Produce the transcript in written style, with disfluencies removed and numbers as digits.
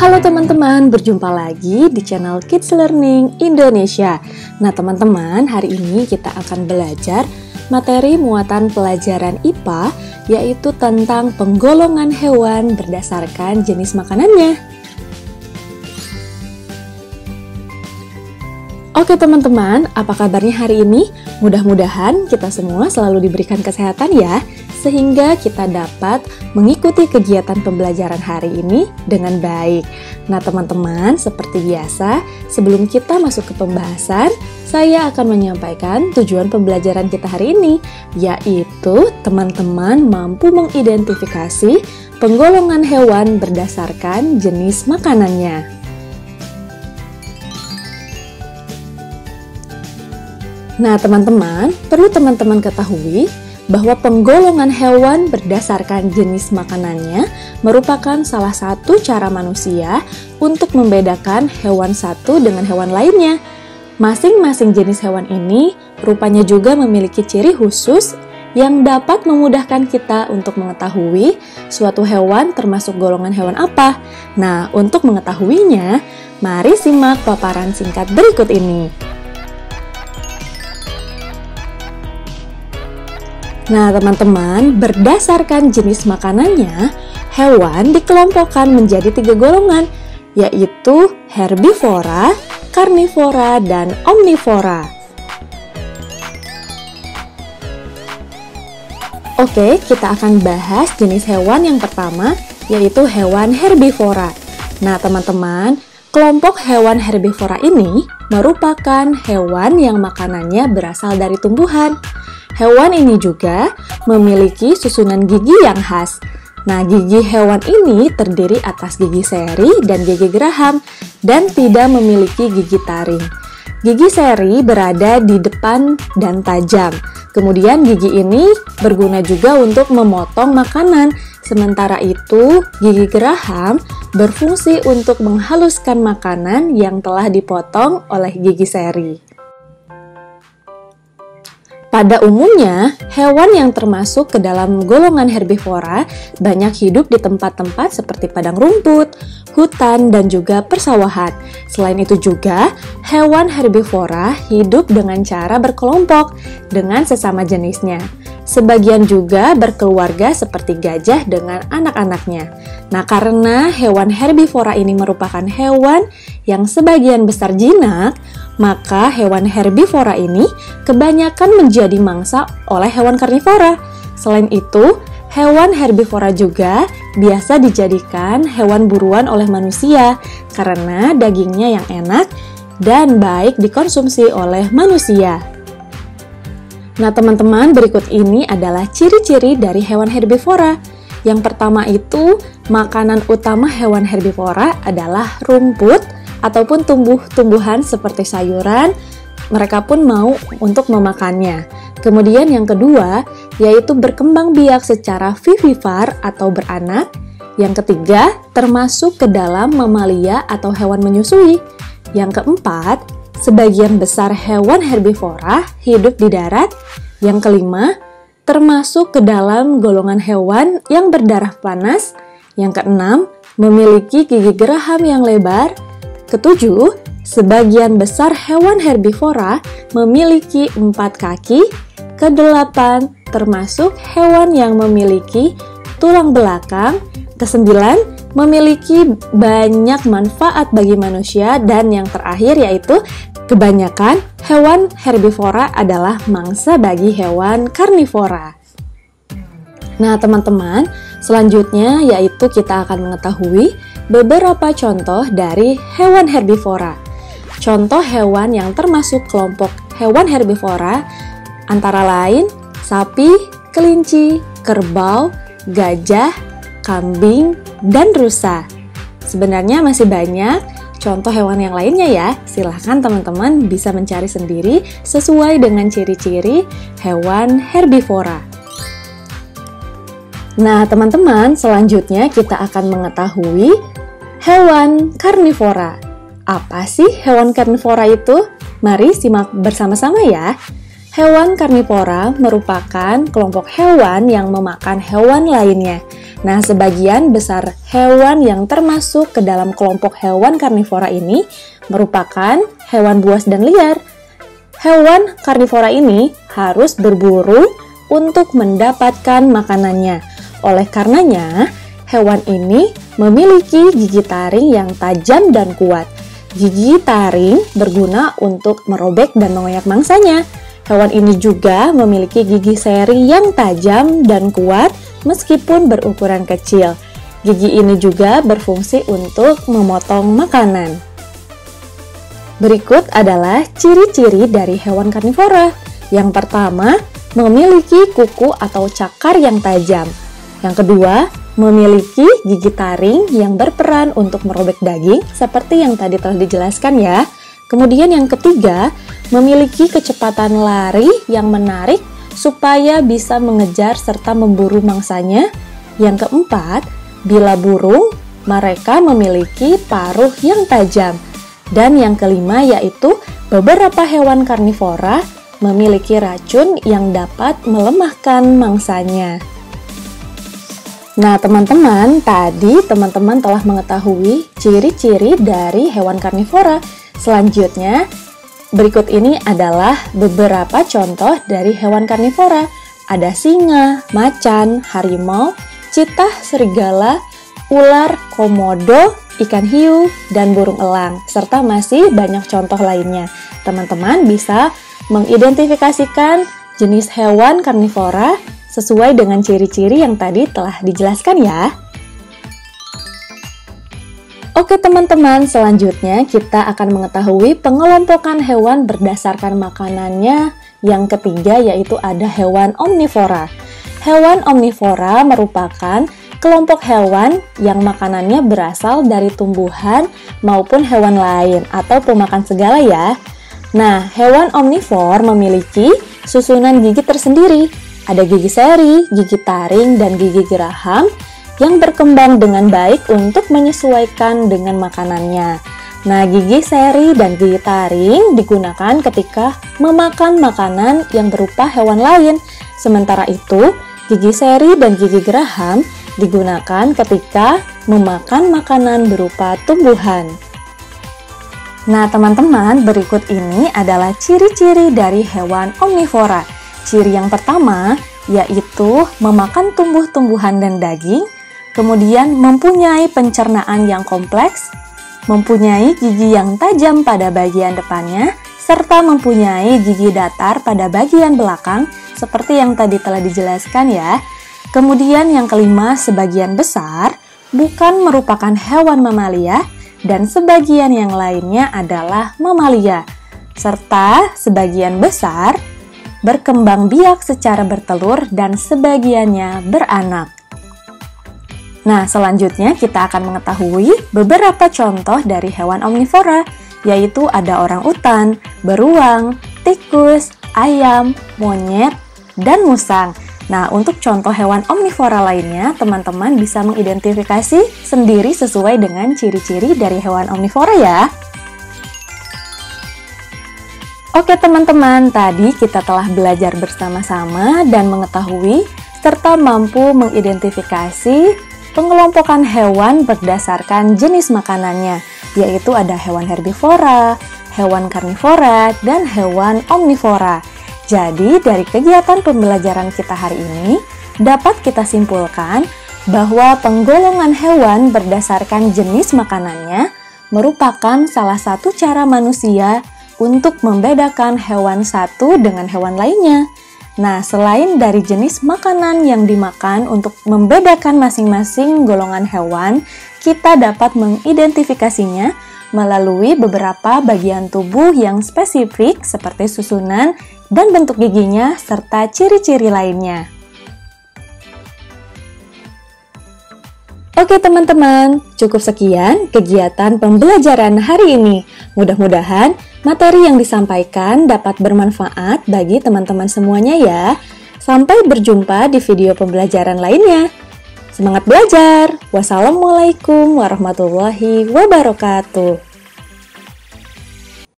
Halo teman-teman, berjumpa lagi di channel Kids Learning Indonesia. Nah teman-teman, hari ini kita akan belajar materi muatan pelajaran IPA, yaitu tentang penggolongan hewan berdasarkan jenis makanannya. Oke teman-teman, apa kabarnya hari ini? Mudah-mudahan kita semua selalu diberikan kesehatan ya, sehingga kita dapat mengikuti kegiatan pembelajaran hari ini dengan baik. Nah teman-teman, seperti biasa, sebelum kita masuk ke pembahasan, saya akan menyampaikan tujuan pembelajaran kita hari ini, yaitu teman-teman mampu mengidentifikasi penggolongan hewan berdasarkan jenis makanannya. Nah teman-teman, perlu teman-teman ketahui bahwa penggolongan hewan berdasarkan jenis makanannya merupakan salah satu cara manusia untuk membedakan hewan satu dengan hewan lainnya. Masing-masing jenis hewan ini rupanya juga memiliki ciri khusus yang dapat memudahkan kita untuk mengetahui suatu hewan termasuk golongan hewan apa. Nah, untuk mengetahuinya, mari simak paparan singkat berikut ini. Nah teman-teman, berdasarkan jenis makanannya, hewan dikelompokkan menjadi 3 golongan, yaitu herbivora, karnivora, dan omnivora. Oke, kita akan bahas jenis hewan yang pertama, yaitu hewan herbivora. Nah teman-teman, kelompok hewan herbivora ini merupakan hewan yang makanannya berasal dari tumbuhan. Hewan ini juga memiliki susunan gigi yang khas. Nah, gigi hewan ini terdiri atas gigi seri dan gigi geraham dan tidak memiliki gigi taring. Gigi seri berada di depan dan tajam. Kemudian gigi ini berguna juga untuk memotong makanan. Sementara itu, gigi geraham berfungsi untuk menghaluskan makanan yang telah dipotong oleh gigi seri. Pada umumnya, hewan yang termasuk ke dalam golongan herbivora banyak hidup di tempat-tempat seperti padang rumput, hutan, dan juga persawahan. Selain itu juga, hewan herbivora hidup dengan cara berkelompok dengan sesama jenisnya. Sebagian juga berkeluarga seperti gajah dengan anak-anaknya. Nah, karena hewan herbivora ini merupakan hewan yang sebagian besar jinak, maka hewan herbivora ini kebanyakan menjadi mangsa oleh hewan karnivora. Selain itu, hewan herbivora juga biasa dijadikan hewan buruan oleh manusia karena dagingnya yang enak dan baik dikonsumsi oleh manusia. Nah teman-teman, berikut ini adalah ciri-ciri dari hewan herbivora. Yang pertama itu, makanan utama hewan herbivora adalah rumput ataupun tumbuh-tumbuhan seperti sayuran. Mereka pun mau untuk memakannya. Kemudian yang kedua, yaitu berkembang biak secara vivipar atau beranak. Yang ketiga, termasuk ke dalam mamalia atau hewan menyusui. Yang keempat, sebagian besar hewan herbivora hidup di darat. Yang kelima, termasuk ke dalam golongan hewan yang berdarah panas. Yang keenam, memiliki gigi geraham yang lebar. Ketujuh, sebagian besar hewan herbivora memiliki 4 kaki. Kedelapan, termasuk hewan yang memiliki tulang belakang. Kesembilan, memiliki banyak manfaat bagi manusia. Dan yang terakhir yaitu kebanyakan hewan herbivora adalah mangsa bagi hewan karnivora. Nah teman-teman, selanjutnya yaitu kita akan mengetahui beberapa contoh dari hewan herbivora. Contoh hewan yang termasuk kelompok hewan herbivora antara lain sapi, kelinci, kerbau, gajah, kambing, dan rusa. Sebenarnya masih banyak contoh hewan yang lainnya ya. Silahkan teman-teman bisa mencari sendiri sesuai dengan ciri-ciri hewan herbivora. Nah teman-teman, selanjutnya kita akan mengetahui hewan karnivora. Apa sih hewan karnivora itu? Mari simak bersama-sama ya. Hewan karnivora merupakan kelompok hewan yang memakan hewan lainnya. Nah, sebagian besar hewan yang termasuk ke dalam kelompok hewan karnivora ini merupakan hewan buas dan liar. Hewan karnivora ini harus berburu untuk mendapatkan makanannya. Oleh karenanya, hewan ini memiliki gigi taring yang tajam dan kuat. Gigi taring berguna untuk merobek dan mengoyak mangsanya. Hewan ini juga memiliki gigi seri yang tajam dan kuat meskipun berukuran kecil. Gigi ini juga berfungsi untuk memotong makanan. Berikut adalah ciri-ciri dari hewan karnivora. Yang pertama, memiliki kuku atau cakar yang tajam. Yang kedua, memiliki gigi taring yang berperan untuk merobek daging seperti yang tadi telah dijelaskan ya. Kemudian yang ketiga, memiliki kecepatan lari yang menarik supaya bisa mengejar serta memburu mangsanya. Yang keempat, bila burung, mereka memiliki paruh yang tajam. Dan yang kelima yaitu beberapa hewan karnivora memiliki racun yang dapat melemahkan mangsanya. Nah, teman-teman, tadi teman-teman telah mengetahui ciri-ciri dari hewan karnivora. Selanjutnya, berikut ini adalah beberapa contoh dari hewan karnivora. Ada singa, macan, harimau, citah, serigala, ular, komodo, ikan hiu, dan burung elang, serta masih banyak contoh lainnya. Teman-teman bisa mengidentifikasikan jenis hewan karnivora sesuai dengan ciri-ciri yang tadi telah dijelaskan ya. Oke teman-teman, selanjutnya kita akan mengetahui pengelompokan hewan berdasarkan makanannya. Yang ketiga yaitu ada hewan omnivora. Hewan omnivora merupakan kelompok hewan yang makanannya berasal dari tumbuhan maupun hewan lain atau pemakan segala ya. Nah, hewan omnivor memiliki susunan gigi tersendiri. Ada gigi seri, gigi taring, dan gigi geraham yang berkembang dengan baik untuk menyesuaikan dengan makanannya. Nah, gigi seri dan gigi taring digunakan ketika memakan makanan yang berupa hewan lain. Sementara itu, gigi seri dan gigi geraham digunakan ketika memakan makanan berupa tumbuhan. Nah, teman-teman, berikut ini adalah ciri-ciri dari hewan omnivora. Ciri yang pertama yaitu memakan tumbuh-tumbuhan dan daging, kemudian mempunyai pencernaan yang kompleks, mempunyai gigi yang tajam pada bagian depannya, serta mempunyai gigi datar pada bagian belakang, seperti yang tadi telah dijelaskan ya. Kemudian yang kelima, sebagian besar bukan merupakan hewan mamalia, dan sebagian yang lainnya adalah mamalia, serta sebagian besar berkembang biak secara bertelur dan sebagiannya beranak. Nah, selanjutnya kita akan mengetahui beberapa contoh dari hewan omnivora, yaitu ada orangutan, beruang, tikus, ayam, monyet, dan musang. Nah, untuk contoh hewan omnivora lainnya, teman-teman bisa mengidentifikasi sendiri sesuai dengan ciri-ciri dari hewan omnivora ya. Oke teman-teman, tadi kita telah belajar bersama-sama dan mengetahui serta mampu mengidentifikasi pengelompokan hewan berdasarkan jenis makanannya, yaitu ada hewan herbivora, hewan karnivora, dan hewan omnivora. Jadi, dari kegiatan pembelajaran kita hari ini, dapat kita simpulkan bahwa penggolongan hewan berdasarkan jenis makanannya merupakan salah satu cara manusia untuk membedakan hewan satu dengan hewan lainnya. Nah, selain dari jenis makanan yang dimakan untuk membedakan masing-masing golongan hewan, kita dapat mengidentifikasinya melalui beberapa bagian tubuh yang spesifik seperti susunan dan bentuk giginya serta ciri-ciri lainnya. Oke teman-teman, cukup sekian kegiatan pembelajaran hari ini. Mudah-mudahan materi yang disampaikan dapat bermanfaat bagi teman-teman semuanya ya. Sampai berjumpa di video pembelajaran lainnya. Semangat belajar! Wassalamualaikum warahmatullahi wabarakatuh.